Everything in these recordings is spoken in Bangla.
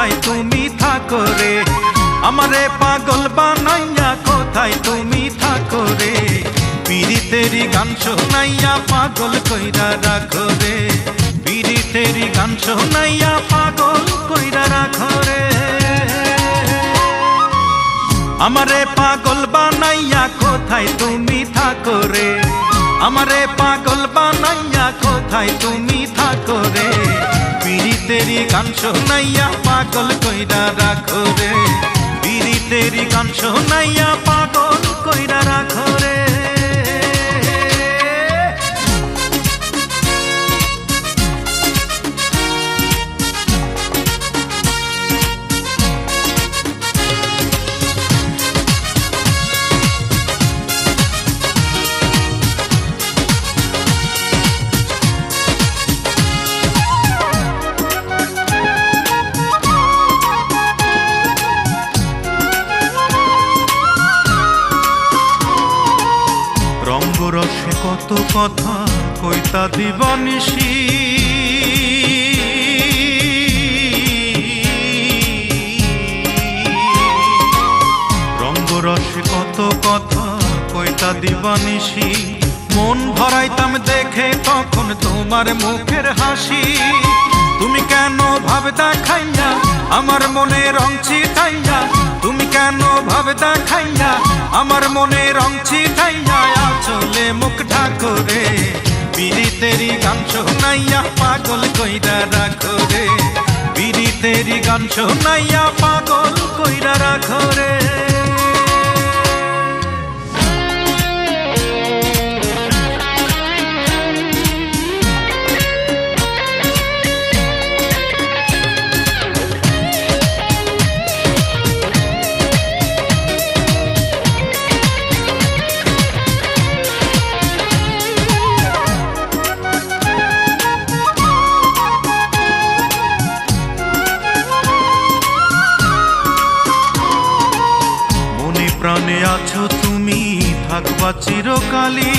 কোথায় তুমি থাকো রে, আমারে পাগল বানাইয়া কোথায় তুমি থাকো রে, পীড়িতেরি গান শোনাইয়া পাগল কইরা রাখো রে, পীড়িতেরি গান শোনাইয়া পাগল কইরা রাখো রে। আমারে পাগল বানাইয়া কোথায় তুমি থাকো রে, আমারে পাগল বানাইয়া কোথায় তুমি থাকো রে, পীড়িতেরি গান শোনাইয়া পাগল কইরা রাখো রে, পীড়িতেরি গান শোনাইয়া পাগল কইরা রাখো রে। রসে কত কথা কইতা দিবানিশি, রঙ্গরসে কত কথা কইতা দিবানিশি, মন ভরাইতাম দেখে তখন তোমার মুখের হাসি, তুমি কেন ভাব দেখাইয়া আমার মনে রং ছিটাইয়া, তুমি কেন ভাব দেখাইয়া আমার মনে রং ছিটাইয়া, চলে মুখ ঢাকো রে, পীড়িতেরি গান শোনাইয়া পাগল কইরা রাখো রে, পীড়িতেরি গান শোনাইয়া পাগল কইরা রাখো রে। প্রাণে আছো তুমি থাকবা চিরকালী,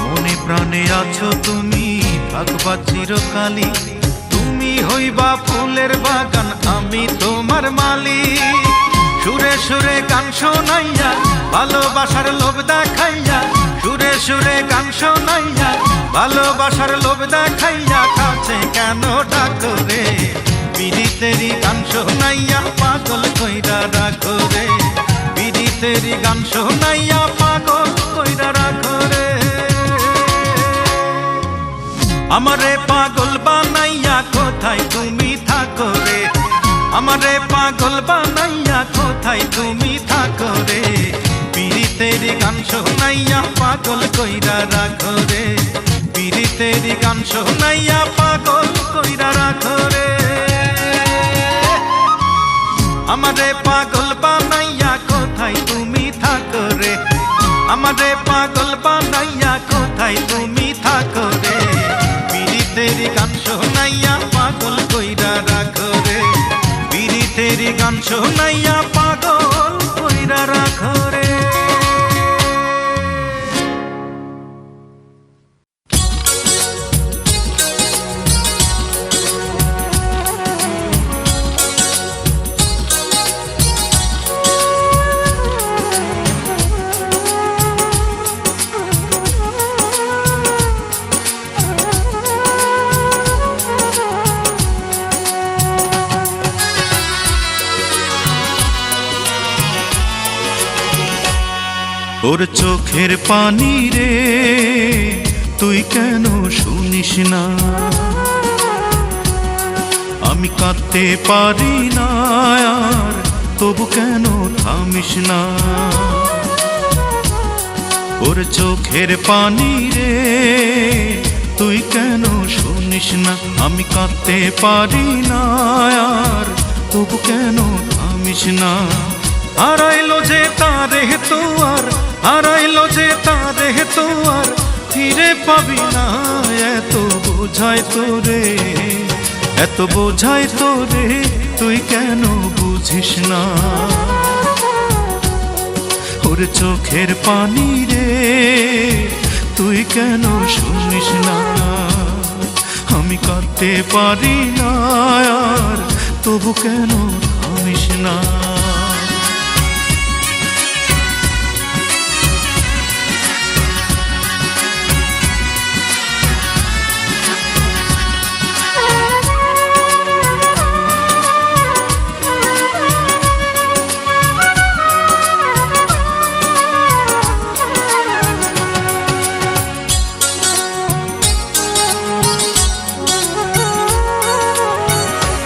মনে প্রাণে আছো তুমি থাকবা চিরকালী, তুমি হইবা ফুলের বাগান আমি তোমার মালিক, সুরে সুরে গান শোনাইয়া ভালোবাসার লোভ দেখাইয়া, সুরে সুরে গান শোনাইয়া ভালোবাসার লোভ দেখাইয়া, কাছে কেন ডাকো রে, পীড়িতেরি গান শোনাইয়া পাগল কইরা রাখো রে, পীড়িতেরি গান শোনাইয়া পাগল কইরা রাখো রে। আমারে পাগল বানাইয়া কোথায় তুমি থাকো রে, আমারে পাগল বানাইয়া কোথায় তুমি থাকো রে, পীড়িতেরি গান শোনাইয়া পাগল কইরা রাখো রে, পীড়িতেরি গান শোনাইয়া পাগল কইরা রাখো রে। আমারে পাগল বানাইয়া কোথায় তুমি থাকো রে, আমারে পাগল বানাইয়া কোথায় তুমি থাকো রে, পীড়িতেরি গান শোনাইয়া পাগল কইরা রাখো রে, পীড়িতেরি গান শোনাইয়া পাগল কইরা রাখো রে। ওর চোখের পানি রে তুই কেন শুনিস না, আমি কাঁদতে পারি না আর তবু কেন থামিস না, ওর চোখের পানি রে তুই কেন শুনিস না, আমি কাঁদতে পারি না আর তবু কেন থামিস না। হারাইলো যে তারে তো আর, হারাইলো যে তারে তো আর ফিরে পাবি না, এত বোঝায় তোরে, এত বোঝায় তোরে, তুই কেন বুঝিস না। ওর চোখের পানি রে তুই কেন শুনিস না? আমি কাঁদতে পারি না আর, তবু কেন থামিস না?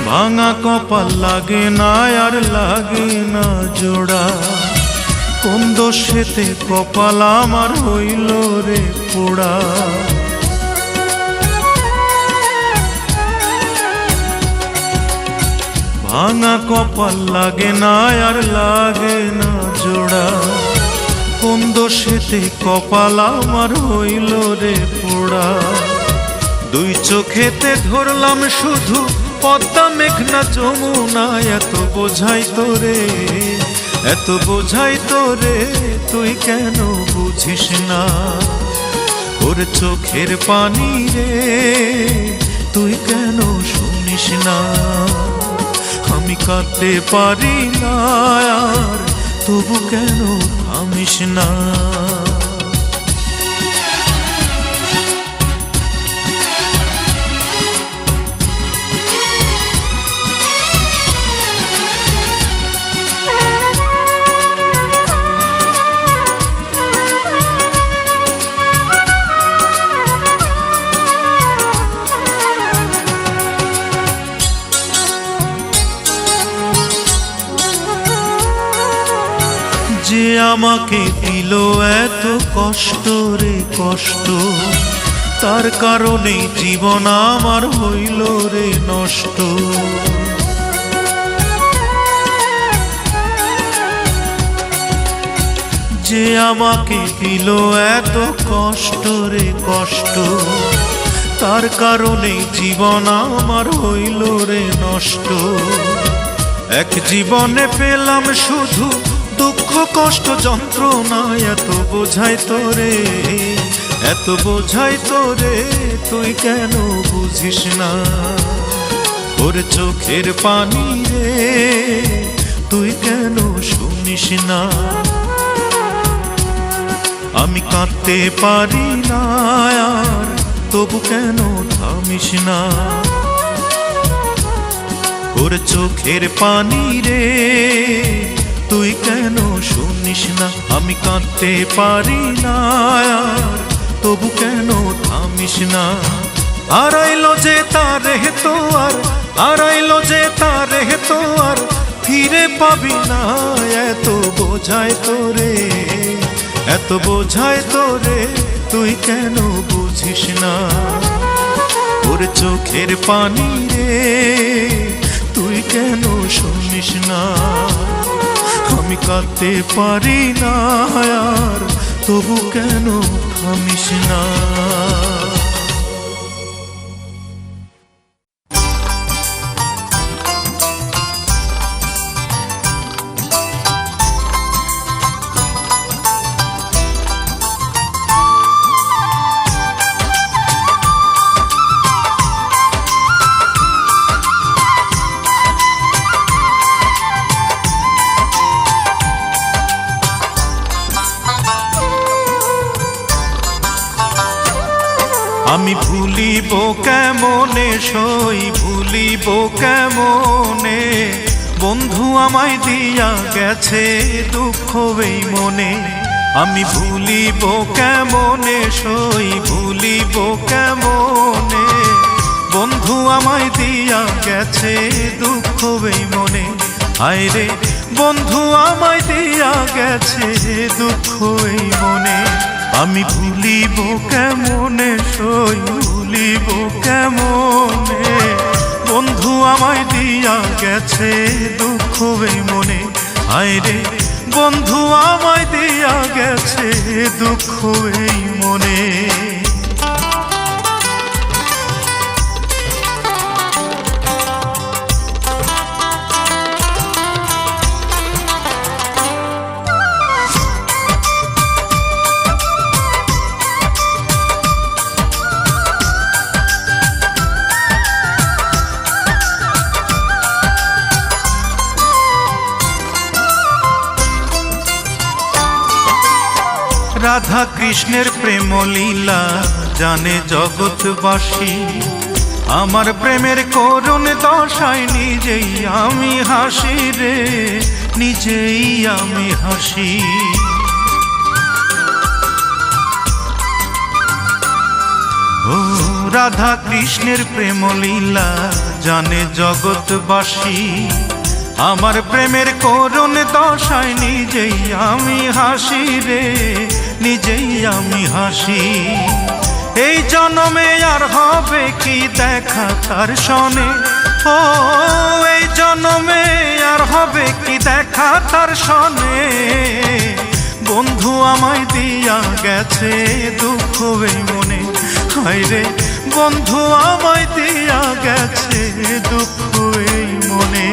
ভাঙা কপাল লাগে না আর লাগে না জোড়া, কোন দোষেতে কপাল আমার হইল রে পোড়া। ভাঙা কপাল লাগে না আর লাগে না জোড়া, কোন দোষেতে কপাল আমার হইল রে পোড়া। দুই চোখেতে ধরলাম শুধু পদ্মা মেঘনা যমুনা, এত বোঝাই তোরে, এত বোঝাই তোরে, তুই কেন বুঝিস না? ওর চোখের পানি রে, তুই কেন শুনিস না? আমি কাঁদতে পারি না আর, তবু কেন থামিস না? যে আমাকে দিল এত কষ্ট রে কষ্ট, তার কারণে জীবন আমার হইল রে নষ্ট। যে আমাকে দিল এত কষ্ট রে কষ্ট, তার কারণে জীবন আমার হইল রে নষ্ট। এক জীবনে পেলাম শুধু দুঃখ কষ্ট যন্ত্রণা, এত বোঝাই তোরে, এত বোঝাই তোরে, তুই কেন বুঝিস না? ওর চোখের পানি রে, তুই কেন শুনিস না? আমি কাঁদতে পারি না আর, তবু কেন থামিস না? ওর চোখের পানি রে, তুই কেন শুনিস না? আমি কাঁদতে পারি না আর, তবু কেন থামিস না? হারাইলো যে তারে তো আর, হারাইলো যে তারে তো আর ফিরে পাবি না। এত বোঝায় তোরে, এত বোঝায় তোরে, তুই কেন বুঝিস না? ওর চোখের পানি রে, তুই কেন শুনিস না? আমি কাঁদতে পারি না আর, তবু কেন থামিস না? আমি ভুলিব কেমনে সই, ভুলিব কেমনে, বন্ধু আমায় দিয়া গেছে দুঃখ এই মনে। আমি ভুলিব কেমনে সই, ভুলিব কেমনে, বন্ধু আমায় দিয়া গেছে দুঃখ এই মনে। হায় রে বন্ধু আমায় দিয়া গেছে দুঃখ এই মনে। আমি ভুলিব কেমনে সই, ভুলিব কেমনে, বন্ধু আমায় দিয়া গেছে দুঃখ এই মনে। হায় রে বন্ধু আমায় দিয়া গেছে দুঃখ এই মনে। রাধা কৃষ্ণের প্রেম লীলা জানে জগৎবাসী, আমার প্রেমের করুণ দশায় নিজেই আমি হাসি রে, নিজেই আমি হাসি। ও রাধা কৃষ্ণের প্রেম লীলা জানে জগৎবাসী, আমার প্রেমের করুণ দশায় নিজেই আমি হাসি রে, নিজেই আমি হাসি। এই জন্মে আর হবে কি দেখা তার সনে, ও এই জন্মে আর হবে কি দেখা তার সনে। বন্ধু আমায় দিয়া গেছে দুঃখ এই মনে, হায় রে বন্ধু আমায় দিয়া গেছে দুঃখ এই মনে।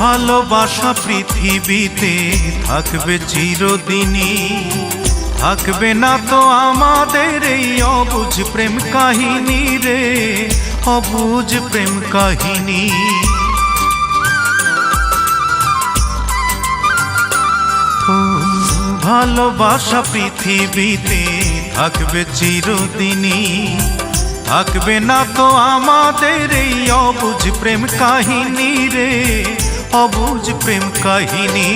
ভালোবাসা পৃথিবীতে থাকবে চিরদিনই, থাকবে না তো আমাদের এই অবুঝ প্রেম কাহিনী রে, অবুঝ প্রেম কাহিনী। ভালোবাসা পৃথিবীতে থাকবে চিরদিনই, থাকবে না তো আমাদের এই অবুঝ প্রেম কাহিনী রে, অবুঝ প্রেম কাহিনী।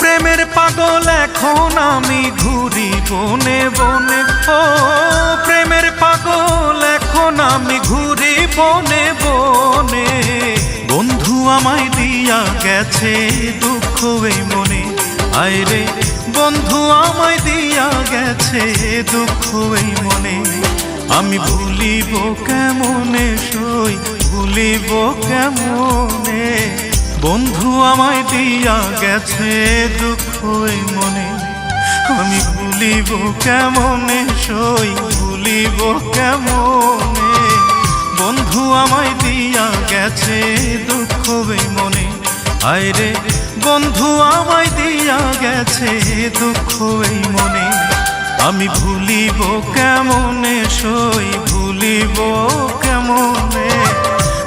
প্রেমের পাগল এখন আমি ঘুরি বনে বনে, ও প্রেমের পাগল এখন আমি ঘুরি বনে বনে। বন্ধু আমায় দিয়া গেছে দুঃখ এই মনে, আয় রে বন্ধু আমায় দিয়া গেছে দুঃখ এই মনে। আমি ভুলিব কেমনে সই, ভুলিব কেমনে, বন্ধু আমায় দিয়া গেছে দুঃখ এই মনে। আমি ভুলিব কেমনে সই, ভুলিব কেমনে, বন্ধু আমায় দিয়া গেছে দুঃখ এই মনে। আয় রে বন্ধু আমায় দিয়া গেছে দুঃখ এই মনে। আমি ভুলিব কেমনে সই, ভুলিব কেমনে,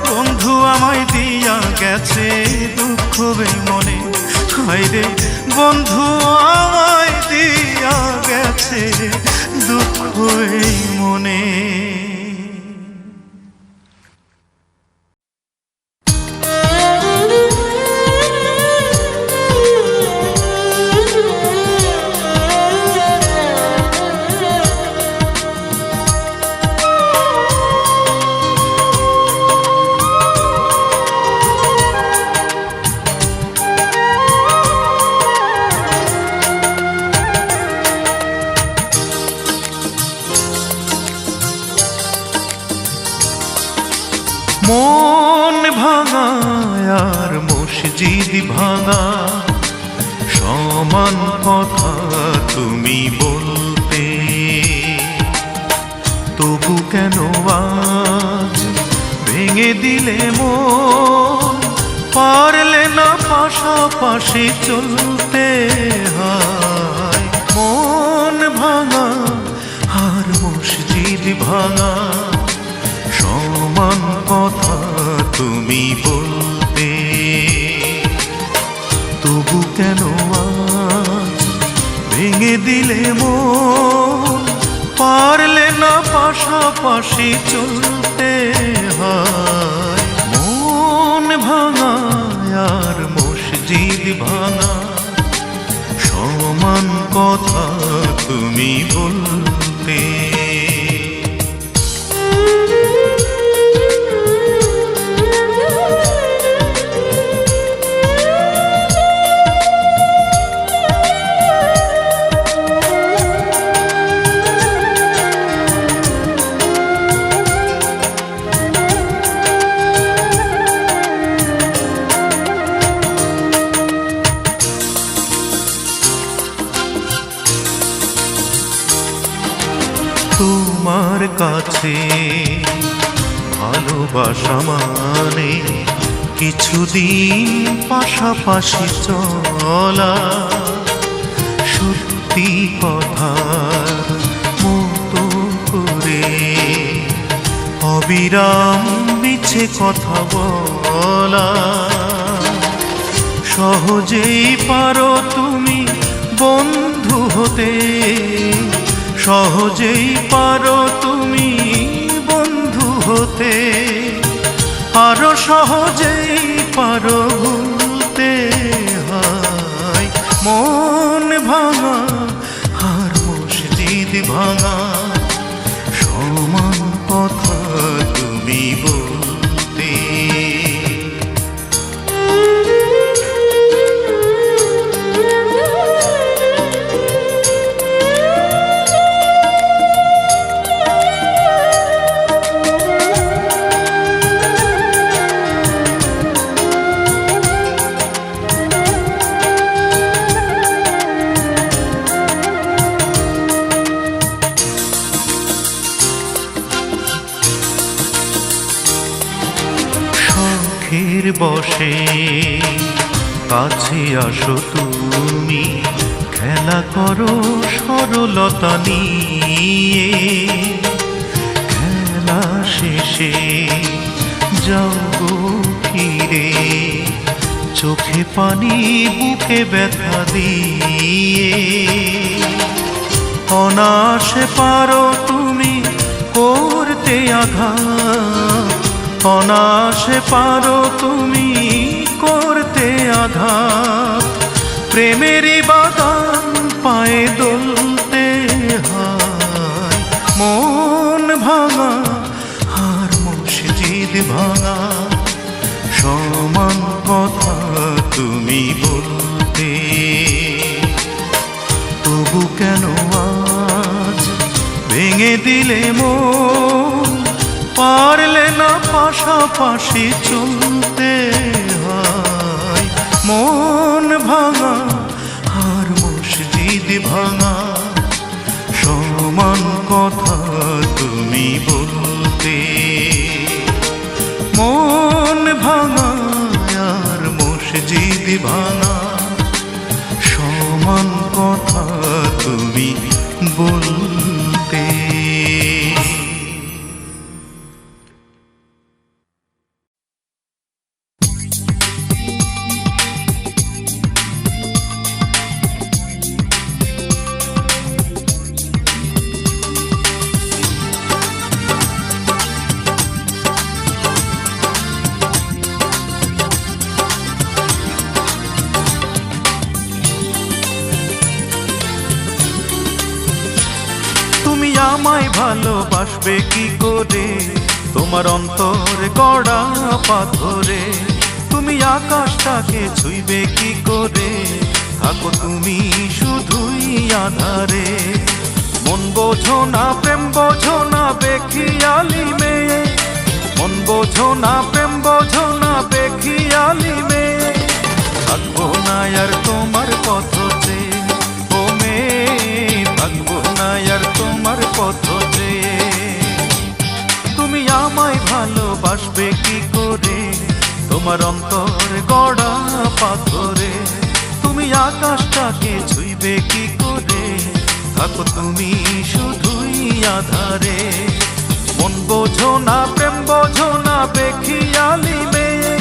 বন্ধু আমায় দিয়া গেছে দুঃখ এই মনে। হায় রে বন্ধু আমায় দিয়া গেছে দুঃখ এই মনে। মন ভাঙা আর মসজিদ ভাঙা সমান কথা তুমি বলতে, তবু কেন আজ ভেঙে দিলে মন, পারলে না পাশাপাশি চলতে। হয় মন ভাঙা আর মসজিদ ভাঙা সমান কথা তুমি বলতে, তবু কেন আজ ভেঙে দিলে মন, পারলে না পাশাপাশি চলতে। হয় মন ভাঙা আর মসজিদ ভাঙা সমান কথা তুমি বলতে। কাছে ভালোবাসা মানে কিছুদিন পাশাপাশি চলা, সত্যি কথা মতো করে অবিরাম মিছে কথা বলা। সহজেই পারো তুমি বন্ধু হতে, সহজেই পারো তুমি বন্ধু হতে, আরো সহজেই পারো ভুলতে। হয় মন ভাঙা আর মসজিদ ভাঙা, সমান কথা তুমি বলতে। শখের বসে কাছে আসো তুমি, খেলা করো সরলতা নিয়ে। খেলা শেষে যাও গো ফিরে, চোখে পানি বুকে ব্যথা দিয়ে। অনায়াসে পারো তুমি করতে আঘাত, অনায়াসে পারো তুমি করতে আঘাত। প্রেমেরই বাগান পায়ে দোলতে। হয় মন ভাঙা আর মসজিদ ভাঙা, সমান কথা তুমি বলতে। তবু কেন আজ ভেঙে দিলে মন, পারলে না পাশাপাশি চলতে। হয় মন ভাঙা আর মসজিদ ভাঙা, সমান কথা তুমি বলতে। মন ভাঙা আর মসজিদ ভাঙা, সমান কথা তুমি বলতে। আমায় ভালোবাসবে কি করে, তোমার অন্তর গড়া পাথরে। তুমি আকাশটাকে ছুঁইবে কি করে, থাকো তুমি শুধুই আধারে। মন বোঝো না প্রেম বোঝো না বেখিয়ালি মেয়ে, মন বোঝো না প্রেম বোঝো না বেখিয়ালি মেয়ে। থাকবো না আর তোমার পথ চেয়ে, ও মেয়ে থাকবো না আর তোমার পথ চেয়ে। তুমি আমায় ভালোবাসবে কি করে, তোমার অন্তর গড়া পাথরে। তুমি আকাশটাকে ছুঁইবে কি করে, থাকো তুমি শুধুই আধারে। মন বোঝো না প্রেম বোঝো না বেখিয়ালি মেয়ে,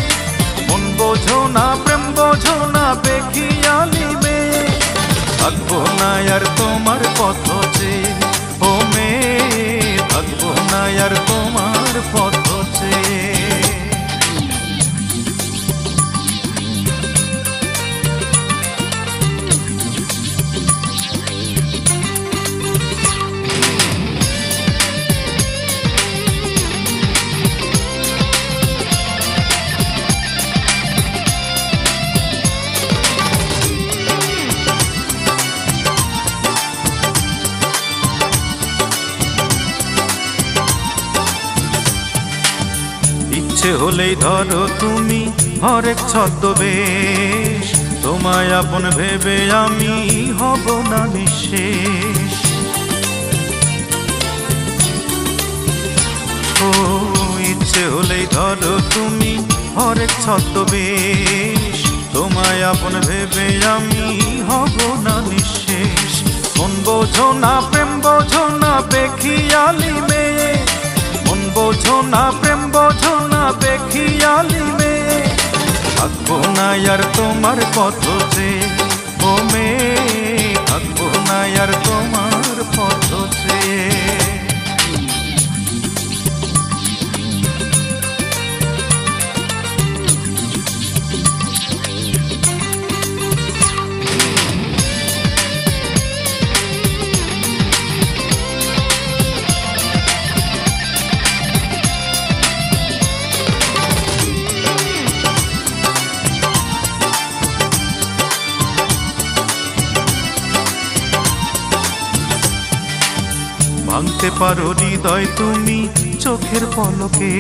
মন বোঝো না প্রেম বোঝো না বেখিয়ালি মেয়ে। থাকবো না আর তোমার পথ চেয়ে, ও মেয়ে থাকবো না আর তোমার পথ চেয়ে। ইচ্ছে হলেই ধরো তুমি হরেক ছদ্মবেশ, তোমায় আপন ভেবে আমি হব না নিঃশেষ। ও ইচ্ছে হলেই ধরো তুমি হরেক ছদ্মবেশ, তোমায় আপন ভেবে আমি হব না নিঃশেষ। মন বোঝো না প্রেম বোঝো না বেখিয়ালি মেয়ে, মন বোঝো না প্রেম বোঝো না বেখিয়ালি মেয়ে। থাকবো না আর তোমার পথ চেয়ে ও মেয়ে, থাকবো না আর তোমার পথ চেয়ে। ভাঙতে পারো হৃদয় তুমি চোখের পলকে,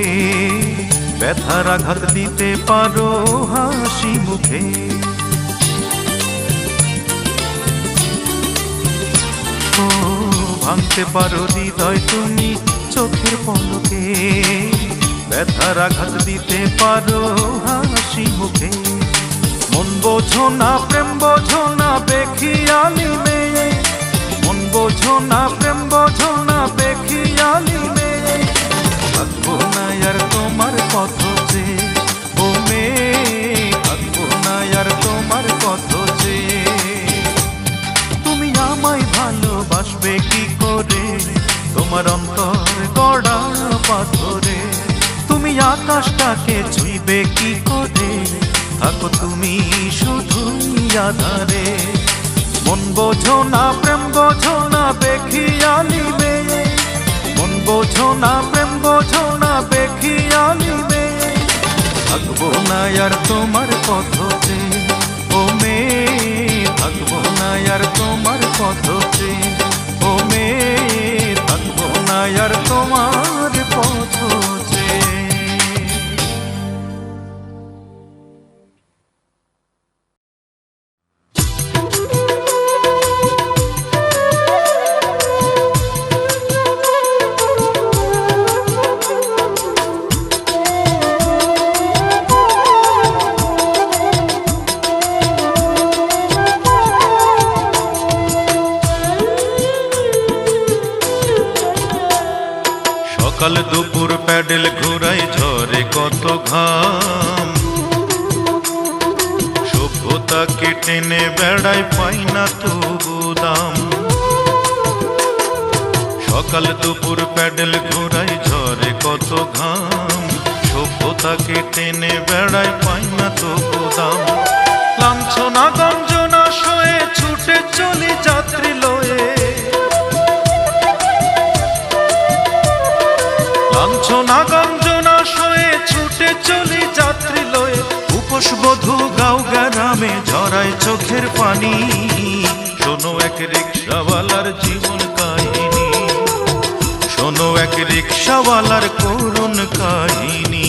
ব্যথার আঘাত দিতে পারো হাসি মুখে। ও ভাঙতে পারো হৃদয় তুমি চোখের পলকে, ব্যথার আঘাত দিতে পারো হাসি মুখে। মন বোঝো না প্রেম বোঝো না বেখিয়ালি মেয়ে, মন বোঝো না প্রেম বোঝো না বেখিয়ালি মেয়ে। থাকবো না আর তোমার পথ চেয়ে ও মেয়ে, থাকবো না আর তোমার পথ চেয়ে। তুমি আমায় ভালোবাসবে কি করে, তোমার অন্তর গড়া পাথরে। তুমি আকাশটাকে ছুঁইবে কি করে, থাকো তুমি শুধুই আধারে। মন বোঝো না প্রেম বোঝো না বেখিয়ালি মেয়ে, মন বোঝো না প্রেম বোঝো না বেখিয়ালি মেয়ে। থাকবো না আর তোমার পথ চেয়ে ও মেয়ে, থাকবো না আর তোমার পথ চেয়ে ও মেয়ে, থাকবো না আর তোমার পথ চেয়ে। সকাল দুপুর প্যাডেল ঘোরাই ঝরে কত ঘাম, সভ্যতাকে টেনে বেড়াই পাই না তবু দাম। সকাল দুপুর প্যাডেল ঘোরাই ঝরে কত ঘাম, সভ্যতাকে টেনে বেড়াই পাই না তবু দাম। লাঞ্ছনা গঞ্জনা সয়ে ছুটে চলি যাত্রী লয়ে, লাঞ্ছনা গঞ্জনা সয়ে ছুটে চলি যাত্রী লয়ে। উপোস বধূ গাঁও গ্রামে ঝরায় চোখের পানি, শোনো এক রিক্সাওয়ালার জীবন কাহিনী, শোনো এক রিক্সাওয়ালার করুণ কাহিনী।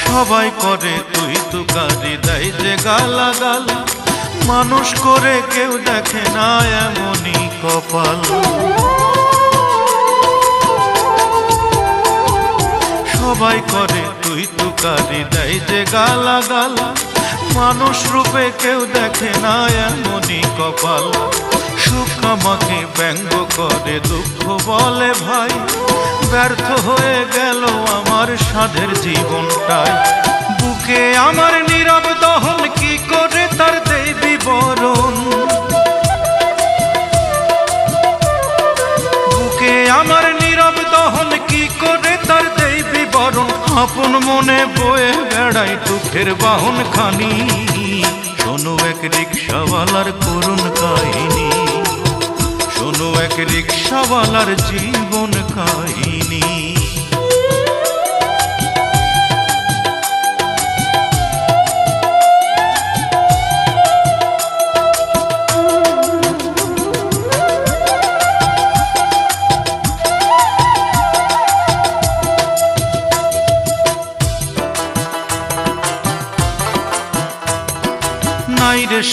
সবাই করে তুই তুকারি দেয় যে গালাগাল, মানুষ করে কেউ দেখে না এমনই কপাল। সবাই করে তুই তুকারি দেয় যে গালাগাল, মানুষ রূপে কেউ দেখে না এমনই কপাল। সুখ আমাকে ব্যঙ্গ করে দুঃখ বলে ভাই, ব্যর্থ হয়ে গেল আমার সাধের জীবনটাই। বুকে আমার নীরব দহন কি করে তার দেই বিবরণ, বুকে আমার নীরব দহন কি করে তার দেই বিবরণ। আপন মনে বয়ে বেড়াই দুঃখের বাহন খানি, শোনো এক রিক্সাওয়ালার করুণ কাহিনী, শোনো এক রিক্সাওয়ালার জীবন কাহিনী।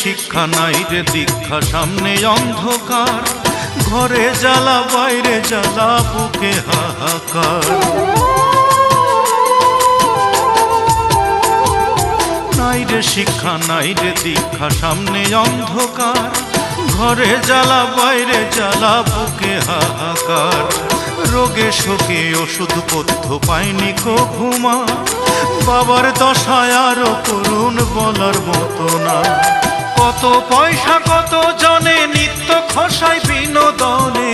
শিক্ষা নাই রে দীক্ষা, সামনে অন্ধকার, ঘরে জ্বালা বাইরে জ্বালা, বুকে হাহাকার। নাই রে শিক্ষা নাই রে দীক্ষা, সামনে অন্ধকার, ঘরে জ্বালা বাইরে জ্বালা, বুকে হাহাকার। রোগে শোকে ওষুধ পথ্য পাইনি কো ঘুমা, বাবার দশায় আরো করুণ বলার মতো না। কত পয়সা কত জনে নিত্য খসায় বিনোদনে,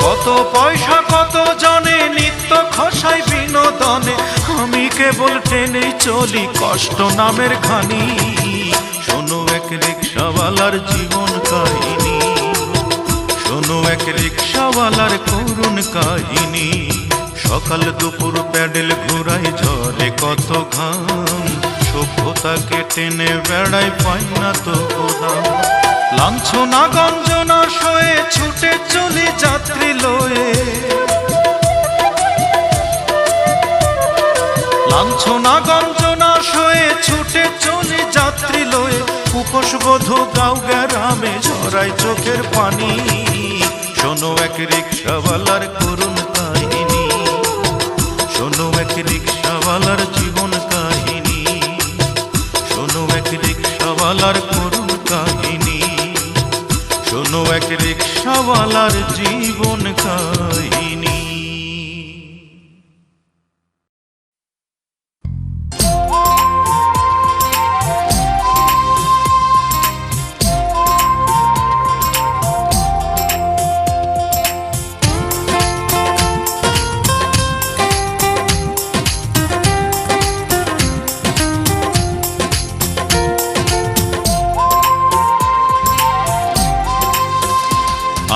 কত পয়সা কত জনে নিত্য খসায় বিনোদনে। আমি কেবল টেনে চলি কষ্ট নামের খানি, শোনো এক রিক্সাওয়ালার জীবন কাহিনী, শোনো এক রিক্সাওয়ালার করুণ কাহিনী। সকাল দুপুর প্যাডেল ঘুরাই, ঝরে কত ঘাম, সভ্যতাকে টেনে বেড়াই, পাই না তো দাম। লাঞ্ছনা গঞ্জনা সয়ে ছুটে চলি যাত্রী লয়ে, লাঞ্ছনা গঞ্জনা সয়ে ছুটে চলি যাত্রী লয়ে। উপোস বধূ গাঁও গ্রামে ঝরাই চোখের পানি, শোনো এক রিক্সাওয়ালার করুণ কাহিনী, শোনো এক রিক্সাওয়ালার জীবন কাহিনী, শোনো এক রিক্সাওয়ালার করুণ কাহিনী, শোনো এক রিক্সাওয়ালার জীবন কাহিনী।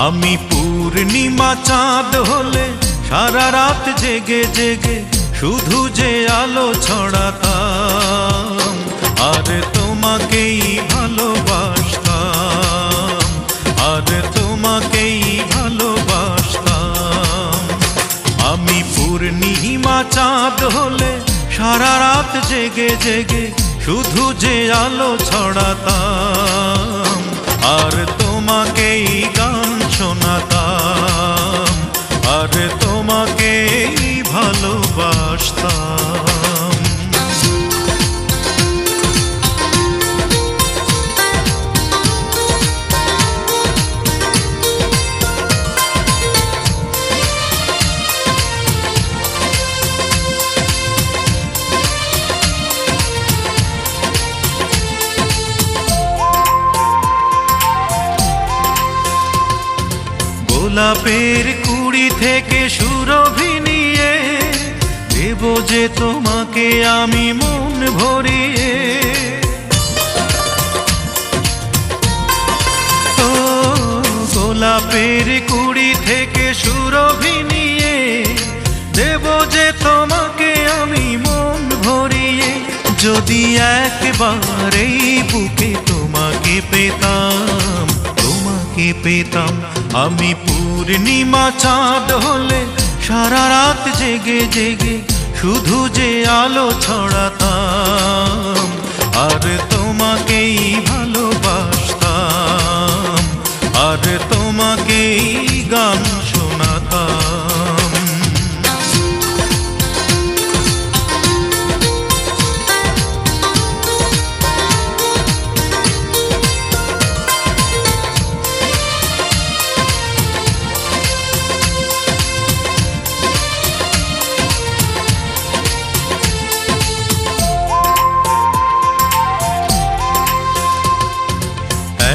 আমি পূর্ণিমা চাঁদ হলে সারা রাত জেগে জেগে শুধু যে আলো ছড়াতাম, আর তোমাকেই ভালোবাসতাম, আর তোমাকেই ভালোবাসতাম। আমি পূর্ণিমা চাঁদ হলে সারা রাত জেগে জেগে শুধু যে আলো ছড়াতাম, আর তোমাকেই গান শোনাতাম, আর তোমাকেই ভালোবাসতাম। গোলাপের কুড়ি থেকে সুরভি নিয়ে দেব যে তোমাকে আমি মন ভরিয়ে, ও গোলাপের কুড়ি থেকে সুরভি নিয়ে দেব যে তোমাকে আমি মন ভরিয়ে। যদি একবার এই বুকে তোমাকে পেতাম, তোমাকে পেতাম। আমি পূর্ণিমা চাঁদ হলে সারা রাত জেগে জেগে শুধু যে আলো ছড়াতাম, আর তোমাকেই ভালোবাসতাম, আর তোমাকেই গান শোনাতাম।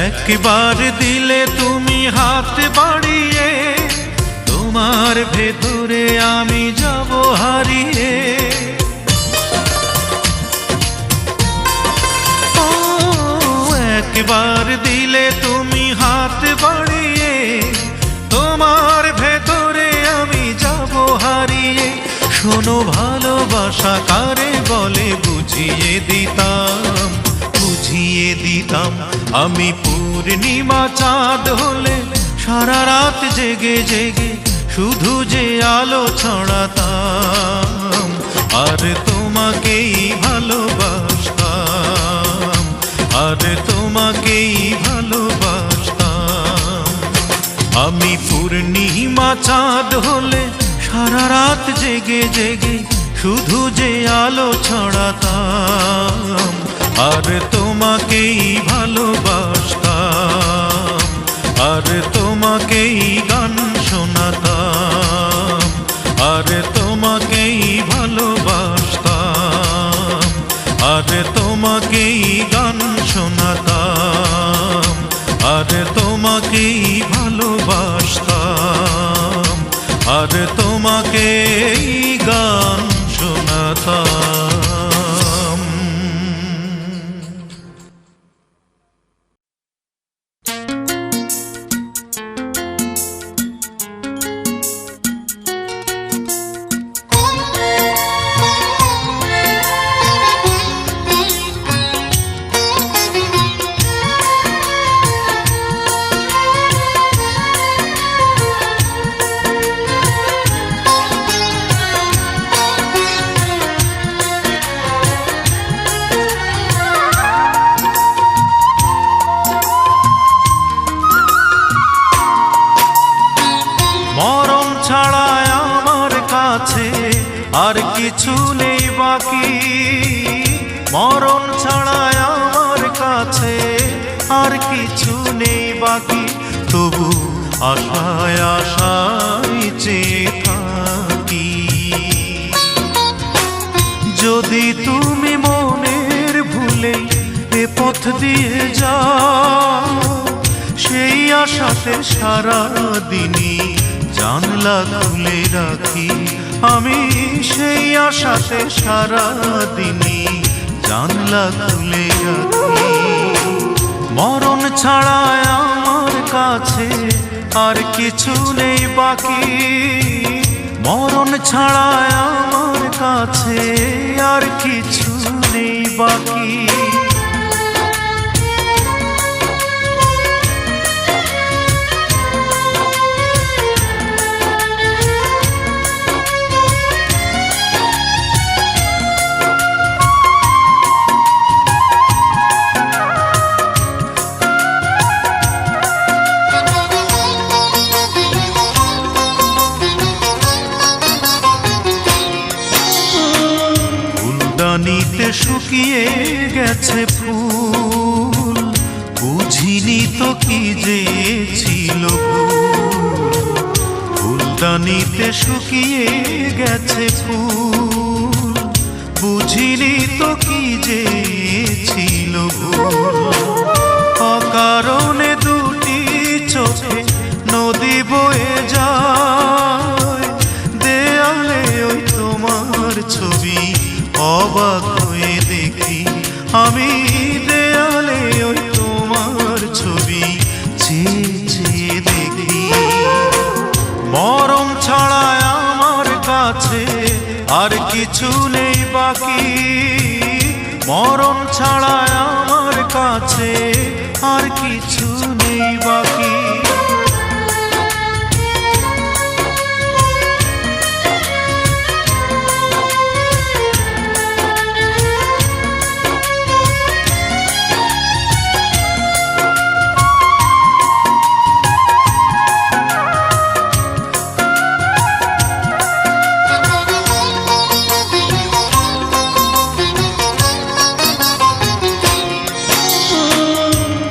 একবার দিলে তুমি হাত বাড়িয়ে, তোমার ভেতরে আমি যাব হারিয়ে। ও একবার দিলে তুমি হাত বাড়িয়ে, তোমার ভেতরে আমি যাব হারিয়ে। শোনো ভালোবাসা কারে বলে বুঝিয়ে দিতাম, বুঝিয়ে দিতাম। আমি পূর্ণিমা চাঁদ হলে সারা রাত জেগে জেগে শুধু যে আলো ছড়াতাম, আর তোমাকেই ভালোবাসতাম। তোমাকেই ভালোবাসতাম। আমি পূর্ণিমা চাঁদ হলে সারা রাত জেগে জেগে শুধু যে আলো ছড়াতাম, আর তোমাকেই ভালোবাসতাম, আর তোমাকেই গান শোনাতাম, আর তোমাকেই ভালোবাসতাম, আর তোমাকেই গান শোনাতাম, আর তোমাকেই ভালোবাসতাম, আর তোমাকেই গান শোনাতাম। মরণ ছাড়া আমার কাছে আর কিছু নেই বাকি, মরণ ছাড়া আমার কাছে আর কিছু নেই বাকি, তবু আশায় আশায় চেয়ে থাকি। যদি তুমি মনের ভুলে এ পথ দিয়ে যাও, সেই আশাতে সারা দিনই জানলা খুলে রাখি, আমি সেই আশাতে সারা দিনই জানলা খুলে রাখি। মরণ ছাড়া আমার কাছে আর কিছু নেই বাকি, মরণ ছাড়া আমার কাছে আর কিছু নেই বাকি। ফুলদানিতে শুকিয়ে গেছে ফুল, বুঝিনি তো কি যে ছিল ভুল। ফুলদানিতে শুকিয়ে গেছে ফুল, বুঝিনি তো কি যে ছিল ভুল। অকারণে দুটি চোখে নদী বয়ে যায়, দেয়ালে ওই তোমার ছবি অবাক হয়ে দেখি, আমি দেয়ালে ওই তোমার ছবি চেয়ে চেয়ে দেখি। মরণ ছাড়া আমার কাছে আর কিছু নেই বাকি, মরণ ছাড়া আমার কাছে আর কিছু নেই বাকি।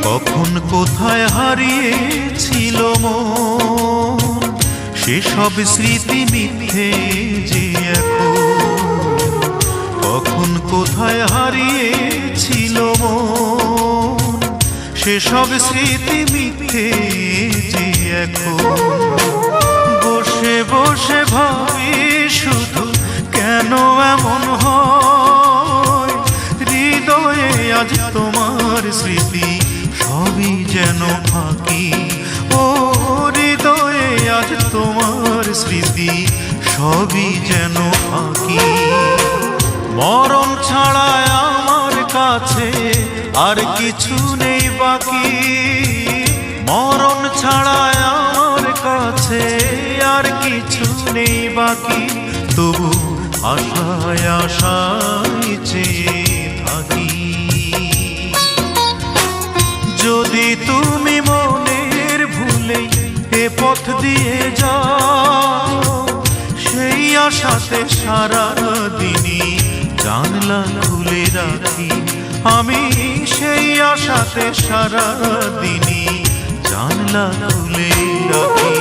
কখন কোথায় হারিয়েছিল মন, সেসব স্মৃতি মিথ্যে যে এখন। কখন কোথায় হারিয়েছিল মন, সেসব স্মৃতি মিথ্যে যে এখন। বসে বসে ভাবি শুধু কেন এমন হয়, হৃদয়ে আজ তোমার স্মৃতি সবই যেন ফাঁকি। ও হৃদয়ে আজ তোমার স্মৃতি সবই যেন ফাঁকি। মরণ ছাড়া আমার কাছে আর কিছু নেই বাকি, মরণ ছাড়া আমার কাছে আর কিছু নেই বাকি, তবু আশায় আশায় চেয়ে থাকি। যদি তুমি মনের ভুলে এ পথ দিয়ে যাও, সেই আশাতে সারা দিনই জানলা খুলে রাখি। আমি সেই আশাতে সারা দিনই জানলা খুলে রাখি।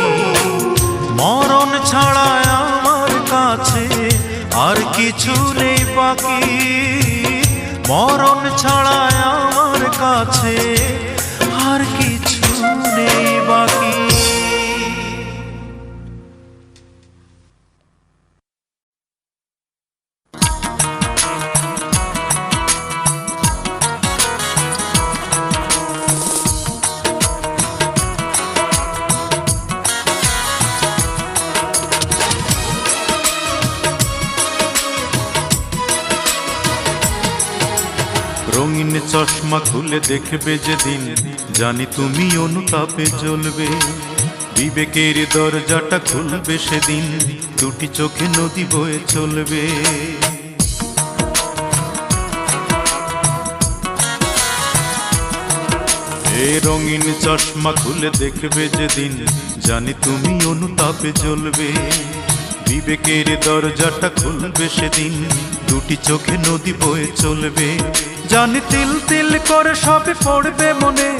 মরণ ছাড়া আমার কাছে আর কিছু নেই বাকি, মরণ ছাড়া আমার কাছে আর কিছু নেই বাকি। রঙিন চশমা খুলে দেখবে যেদিন, জানি তুমি অনুতাপে জ্বলবে। বিবেকের দরজাটা খুলবে সেদিন, দুটি চোখে নদী বয়ে চলবে। এ রঙিন চশমা খুলে দেখবে যেদিন, জানি তুমি অনুতাপে জ্বলবে। বিবেকের দরজাটা খুলবে সেদিন, দুটি চোখে নদী বয়ে চলবে। জানি তিল তিল করে সবই পড়বে মনে,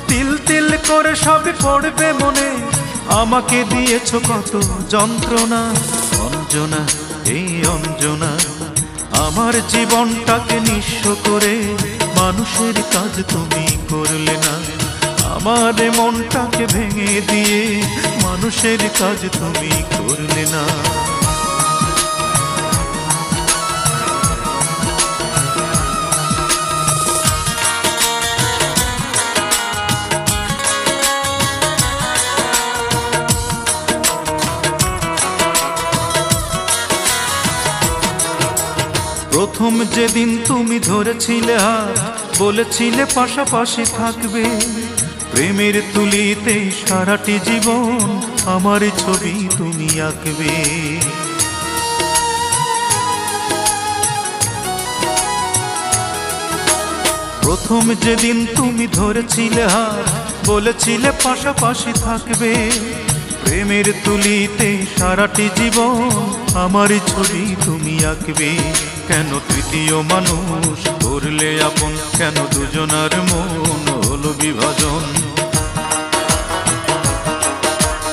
তিল তিল করে সবই পড়বে মনে। আমাকে দিয়েছ কত যন্ত্রণা, অঞ্জনা এই অঞ্জনা। আমার জীবনটাকে নিঃস্ব করে মানুষের কাজ তুমি করলে না। আমার মনটাকে ভেঙে দিয়ে মানুষের কাজ তুমি করলে না। প্রথম যেদিন তুমি ধরেছিলে হাত, বলেছিলে পাশাপাশি থাকবে। প্রেমের তুলিতে সারাটি জীবন আমার ছবি তুমি আঁকবে। প্রথম যেদিন তুমি ধরেছিলে হাত, বলেছিলে পাশাপাশি থাকবে। প্রেমের তুলিতে সারাটি জীবন আমার ছবি তুমি আঁকবে। কেন তৃতীয় মানুষ করলে আপন, কেন দুজনার মন হলো বিভাজন।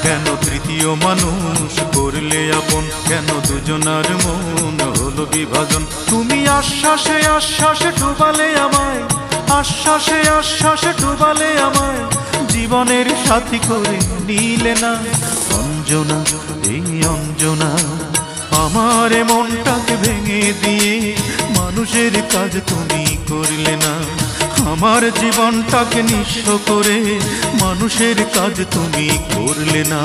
কেন তৃতীয় মানুষ করলে আপন, কেন দুজনার মন হলো বিভাজন। তুমি আশ্বাসে আশ্বাসে ডুবালে আমায়, আশ্বাসে আশ্বাসে ডুবালে আমায়। জীবনের সাথী করে নিলে না অঞ্জনা এই অঞ্জনা। আমার মনটাকে ভেঙে দিয়ে মানুষের কাজ তুমি করলে না। আমার জীবনটাকে নিঃস্ব করে মানুষের কাজ তুমি করলে না।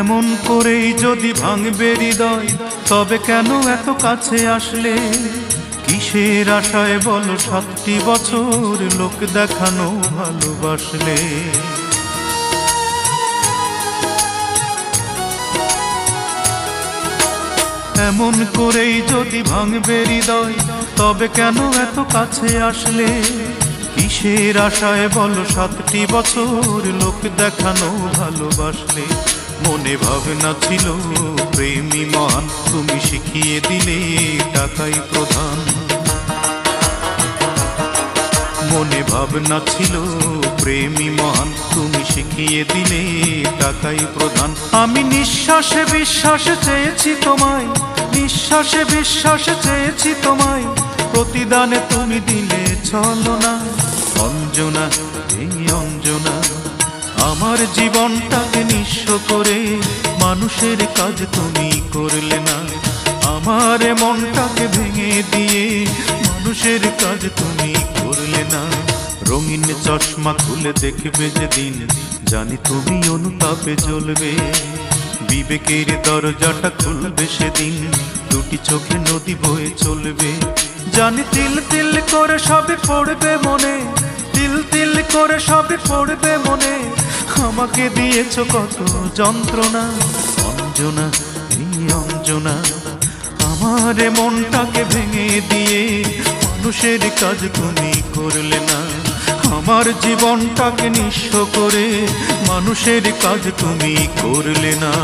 এমন করেই যদি ভাঙবে হৃদয়, তবে কেন এত কাছে আসলে? কিসের আশায় বলো 7টি বছর লোক দেখানো ভালোবাসলে? এমন করেই যদি ভাঙবে হৃদয়, তবে কেন এত কাছে আসলে? কিসের আশায় বলো 7টি বছর লোক দেখানো ভালোবাসলে? মনে ভাবনা ছিল প্রেমী মহান, তুমি শিখিয়ে দিলে টাকাই প্রধান। মনে ভাবনা ছিল প্রেমী মহান, তুমি শিখিয়ে দিলে টাকাই প্রধান। আমি নিঃশ্বাসে বিশ্বাসে চেয়েছি তোমায়, নিঃশ্বাসে বিশ্বাসে চেয়েছি তোমায়। প্রতিদানে তুমি দিলে চলো না অঞ্জনা এই অঞ্জনা। আমার জীবনটাকে নিঃস্ব করে মানুষের কাজ তুমি করলে না। আমার মনটাকে ভেঙে দিয়ে মানুষের কাজ তুমি করলে না। রঙিন চশমা খুলে দেখবে যেদিন, জানি তুমি অনুতাপে জ্বলবে। বিবেকের দরজাটা খুলবে সেদিন, দুটি চোখে নদী বয়ে চলবে। জানি তিল তিল করে সবই পড়বে মনে, তিল তিল করে সবই পড়বে মনে। আমাকে দিয়েছ কত যন্ত্রণা, অঞ্জনা এই অঞ্জনা। আমার মনটাকে ভেঙে দিয়ে মানুষের কাজ তুমি করলে না। আমার জীবনটাকে নিঃস্ব করে মানুষের কাজ তুমি করলে না।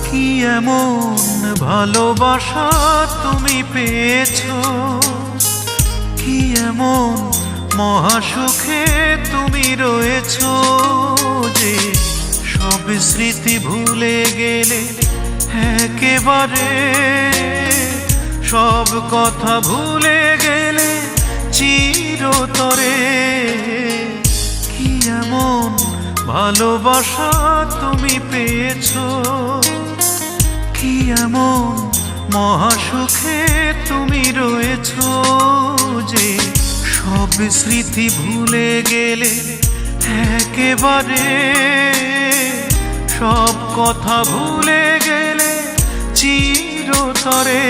কি এমন ভালোবাসা তুমি পেয়েছো, কি এমন মহাসুখে তুমি রয়েছো যে সব স্মৃতি ভুলে গেলে একেবারে, সব কথা ভুলে গেলে চিরতরে। কি এমন ভালোবাসা তুমি পেয়েছো, কি এমন মহাসুখে তুমি রয়েছো যে সব স্মৃতি ভুলে গেলে একেবারে, সব কথা ভুলে গেলে চিরতরে।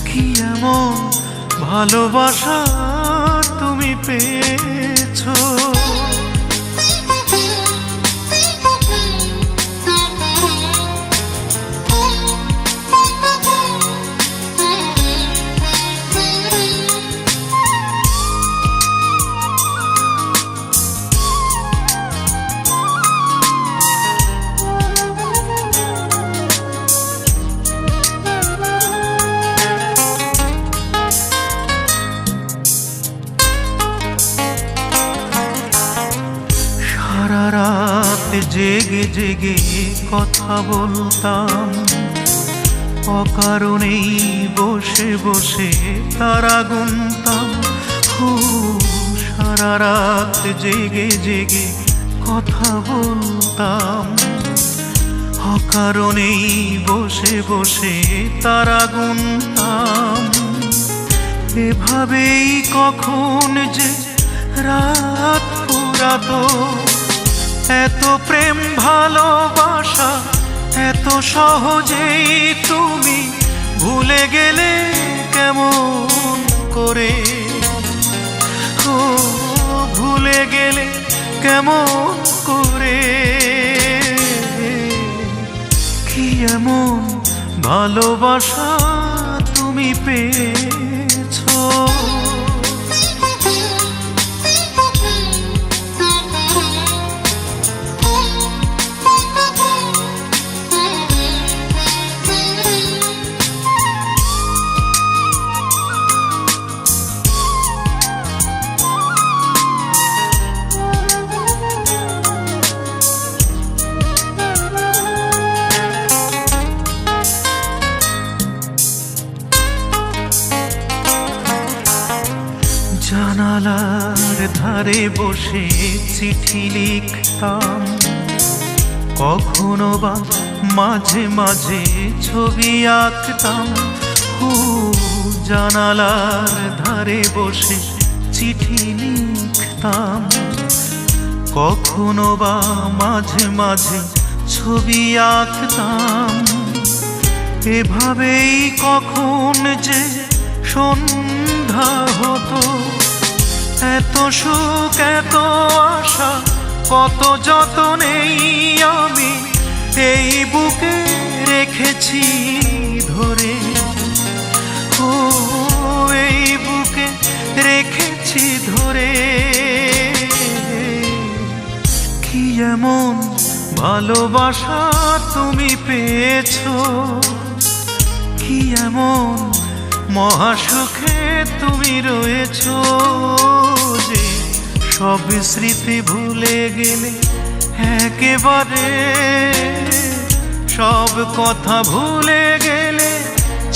কি এমন ভালোবাসা তুমি পেয়েছো। সারা রাত জেগে জেগে কথা বলতাম, অকারণেই বসে বসে তারা গুনতাম। সারা রাত জেগে জেগে কথা বলতাম, অকারণেই বসে বসে তারা গুনতাম। এভাবেই কখন যে রাত পুরাতো, এত প্রেম ভালোবাসা এত সহজেই তুমি ভুলে গেলে কেমন করে। ও ভুলে গেলে কেমন করে। কি এমন ভালোবাসা তুমি পেয়েছো। জানালার ধারে বসে চিঠি লিখতাম, কখনো বা মাঝে মাঝে ছবি আঁকতাম। জানালার ধারে বসে চিঠি লিখতাম, কখনো বা মাঝে মাঝে ছবি আঁকতাম। এভাবেই কখন যে সন্ধ্যা হতো, এত সুখ এত আশা কত যতনেই আমি এই বুকে রেখেছি ধরে। ও এই বুকে রেখেছি ধরে। কি এমন ভালোবাসা তুমি পেয়েছো, কি এমন মহাসুখে তুমি রয়েছো যে সব স্মৃতি ভুলে গেলে একেবারে, সব কথা ভুলে গেলে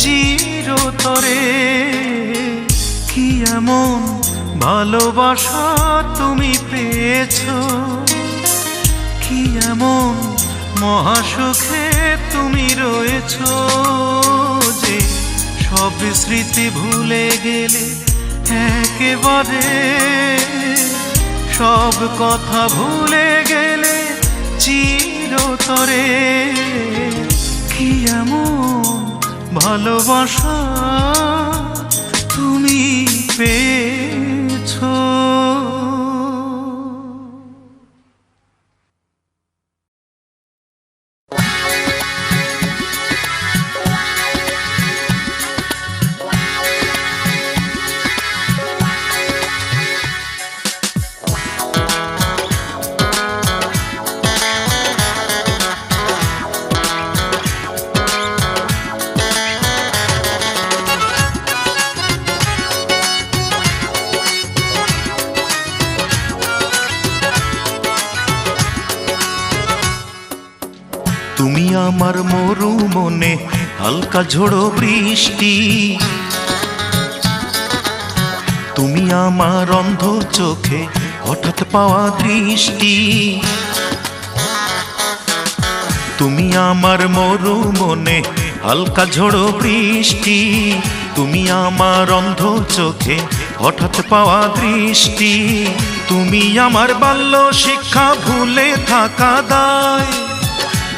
চির চিরতরে। কি এমন ভালোবাসা তুমি পেয়েছো, কি এমন মহাসুখে তুমি রয়েছো যে সব স্মৃতি ভুলে গেলে একেবারে, সব কথা ভুলে গেলে চিরতরে। কি এমন ভালোবাসা তুমি পেয়েছো। তুমি আমার মরু মনে হালকা ঝোড়ো বৃষ্টি, তুমি আমার অন্ধ চোখে হঠাৎ পাওয়া দৃষ্টি। তুমি আমার মরু মনে হালকা ঝোড়ো বৃষ্টি, তুমি আমার অন্ধ চোখে হঠাৎ পাওয়া দৃষ্টি। তুমি আমার বাল্য শিক্ষা ভুলে থাকা দায়,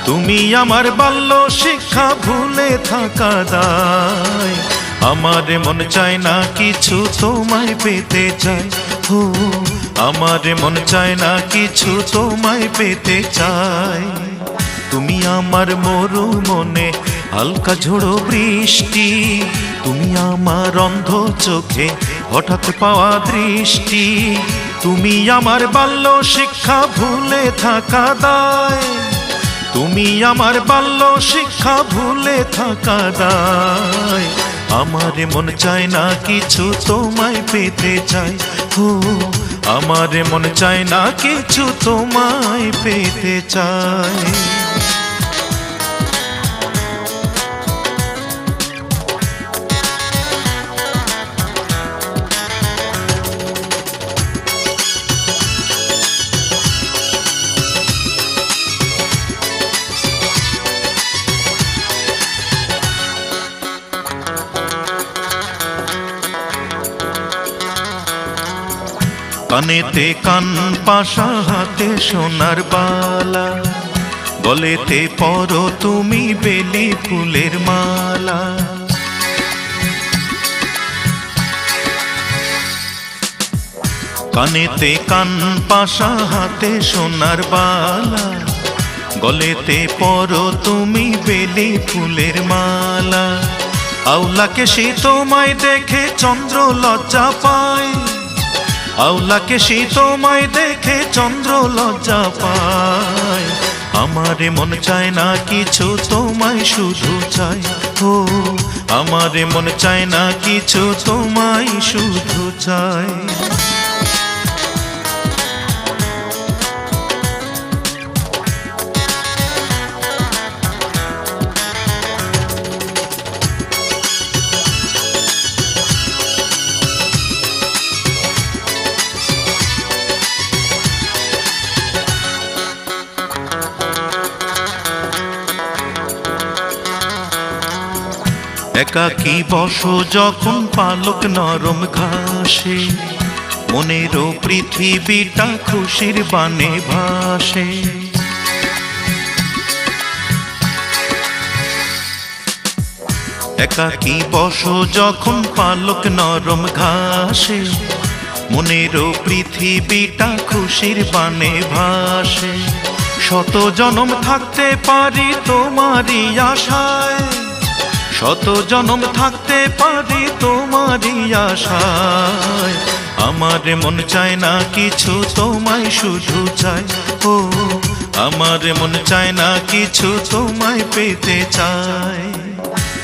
তুমি আমার বাল্য শিক্ষা ভুলে থাকা দায়। আমার মন চায় না কিছু তোমায় পেতে চাই, ও আমার মন চায় না কিছু তোমায় পেতে চাই। তুমি আমার মরু মনে হালকা ঝোড়ো বৃষ্টি, তুমি আমার অন্ধ চোখে হঠাৎ পাওয়া দৃষ্টি। তুমি আমার বাল্য শিক্ষা ভুলে থাকা দায়, তুমি আমার বাল্য শিক্ষা ভুলে থাকা দায়। আমার মন চায় না কিছু তোমায় পেতে চাই, ও আমার মন চায় না কিছু তোমায় পেতে চাই। কানেতে কান পাশা, হাতে সোনার বালা, গলেতে পরো তুমি বেলি ফুলের মালা। কানেতে কান পাশা, হাতে সোনার বালা, গলেতে পরো তুমি বেলি ফুলের মালা। আউলাকে সে তোমায় দেখে চন্দ্র লজ্জা পায়, আউলাকে সে তোমায় দেখে চন্দ্র লজ্জা পায়। আমার মন চায় না কিছু তোমায় শুধু চাই, ও আমার মন চায় না কিছু তোমায় শুধু চাই। একাকী বসো যখন পালক নরম ঘাসে, মনেরও পৃথিবীটা খুশির বানে ভাসে। একাকী বসো যখন পালক নরম ঘাসে, মনেরও পৃথিবীটা খুশির বানে ভাসে। শত জনম থাকতে পারি তোমারই আশায়, শত জনম থাকতে পারি তোমারই আশায়। আমার মন চায় না কিছু তোমায় শুধু চাই, ও আমার মন চায় না কিছু তোমায় পেতে চাই।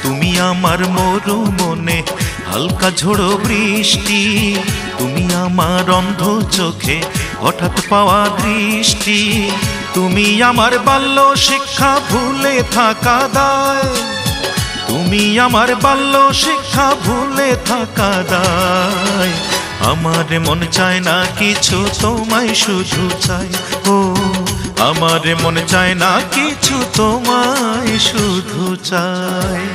তুমি আমার মরু মনে হালকা ঝোড়ো বৃষ্টি, তুমি আমার অন্ধ চোখে হঠাৎ পাওয়া দৃষ্টি। তুমি আমার বাল্য শিক্ষা ভুলে থাকা দায়, তুমি আমার বাল্য শিক্ষা ভুলে থাকা দায়। আমার মন চায় না কিছু, তোমায় শুধু চাই। ও আমার মন চায় না কিছু, তোমায় শুধু চাই।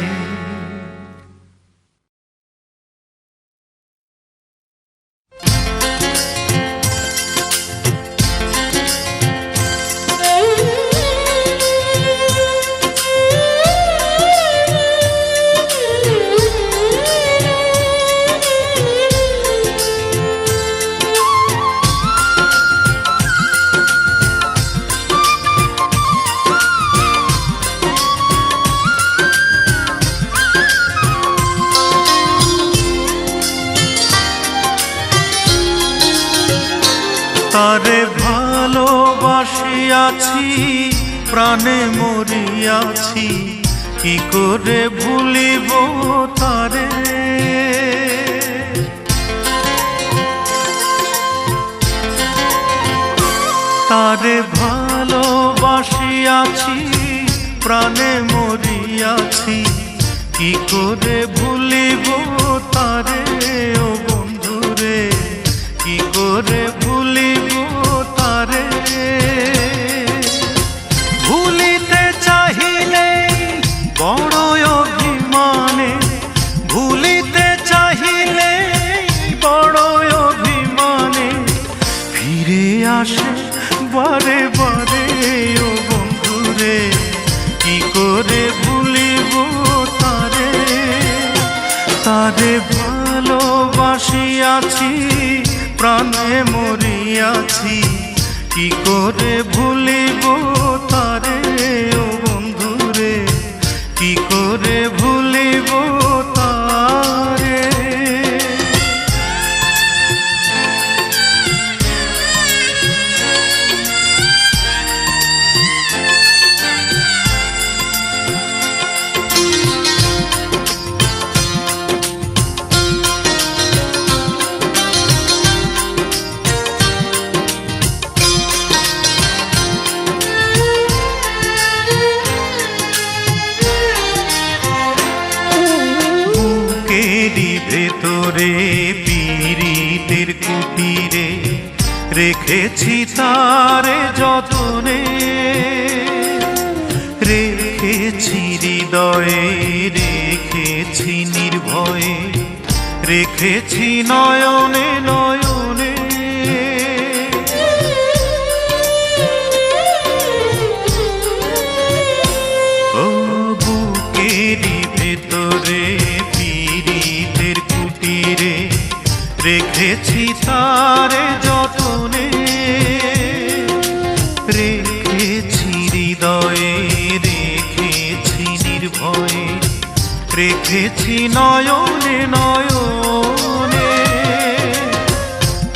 তারে ভালোবাসিয়াছি, প্রাণে মরিয়াছি, কি করে ভুলিব তারে। তারে ভালোবাসিয়াছি, প্রাণে মরিয়াছি, কি করে ভুলিব তারে। ও বন্ধুরে কি করে ভুলিব তারে। ভুলিতে চাহিলে বড় অভিমানে, ভুলিতে চাহিলে বড় অভিমানে, ফিরে আসে বারে বারে। ও বন্ধুরে কি করে ভুলিব তারে। তারে ভালোবাসিয়াছি, প্রাণে মরিয়াছি, কি করে ভুলিব তারে। ও বন্ধুরে কি করে ভুলিব তারে। ভেতরে পীড়িতের কুটিরে রেখেছি তারে যতনে, রেখেছি হৃদয়ে, রেখেছি নির্ভয়ে, রেখেছি নয়নে নয়নে। ও বুকেরই ভেতরে পীড়িতের কুটিরে রেখেছি তারে যতনে, রেখেছি হৃদয়ে, রেখেছি নির্ভয়ে, রেখেছি নয়নে নয়নে।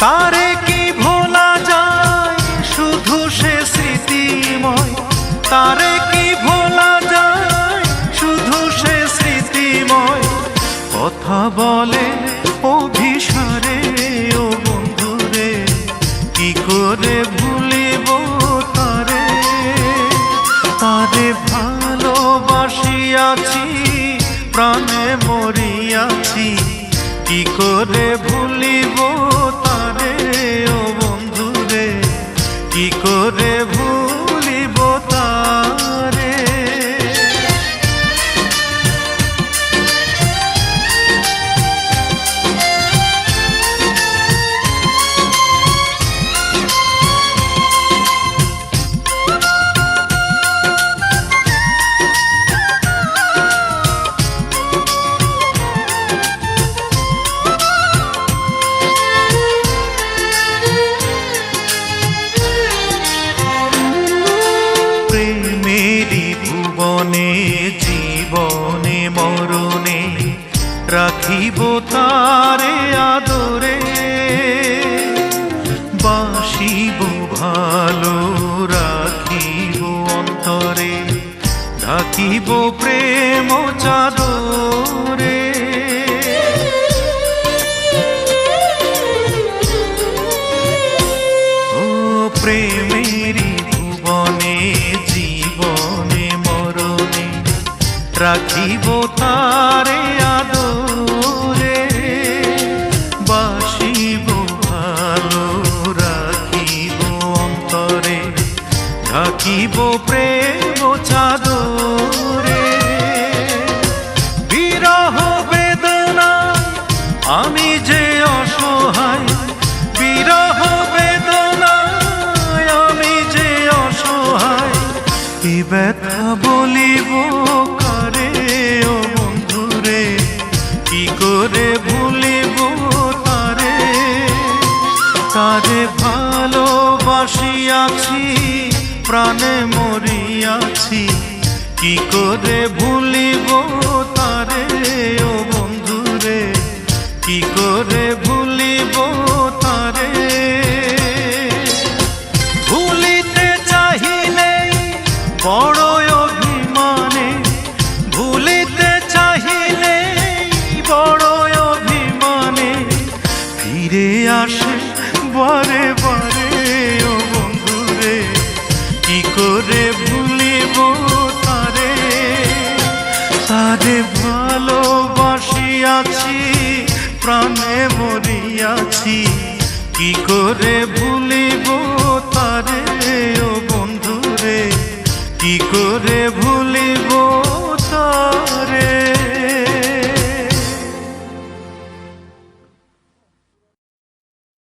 তারে কি ভোলা যায়, শুধু সে স্মৃতিময়। তারে কি ভোলা যায়, শুধু সে স্মৃতিময়। কথা বলে অভিসারে। ও বন্ধুরে কি করে ভুলিব তারে। তারে ভালোবাসিয়াছি, প্রাণে মরিয়াছি, কি করে ভুলিব তারে। ও বন্ধুরে কি করে ভুলিব তারে। ভুবনে জীবনে মরণে রাখিব তারে আদরে। বাসিব ভালো রাখিব অন্তরে, ঢাকিব প্রেম চাদরে। ও প্রেমেরই ভুবনে জীবনে মরণে রাখিব তারে আদরে, বাসিব ভালো রাখিব অন্তরে, ঢাকিব প্রেম চাদরে। বিরহ বেদনা আমি যে অসহায়, বিরহ বেদনা আমি যে অসহায়, এই ব্যথা বলিব কারে ও বন্ধুরে, কি করে ভুলিব তারে। তারে ভালোবাসিয়াছি প্রাণে মরিয়াছি, কি করে ভুলিব তারে ও বন্ধুরে, কি করে ভুলিব তারে। ভুলিতে চাহিলে বড় অভিমানে, ভুলিতে চাহিলে বড় অভিমানে, ফিরে আসে বারে বারে ও বন্ধুরে, কি করে ভুলিব তারে। তারে ভালোবাসিয়াছি প্রাণে মরিয়াছি, কি করে ভুলিব তারে ও বন্ধুরে, কি করে ভুলিব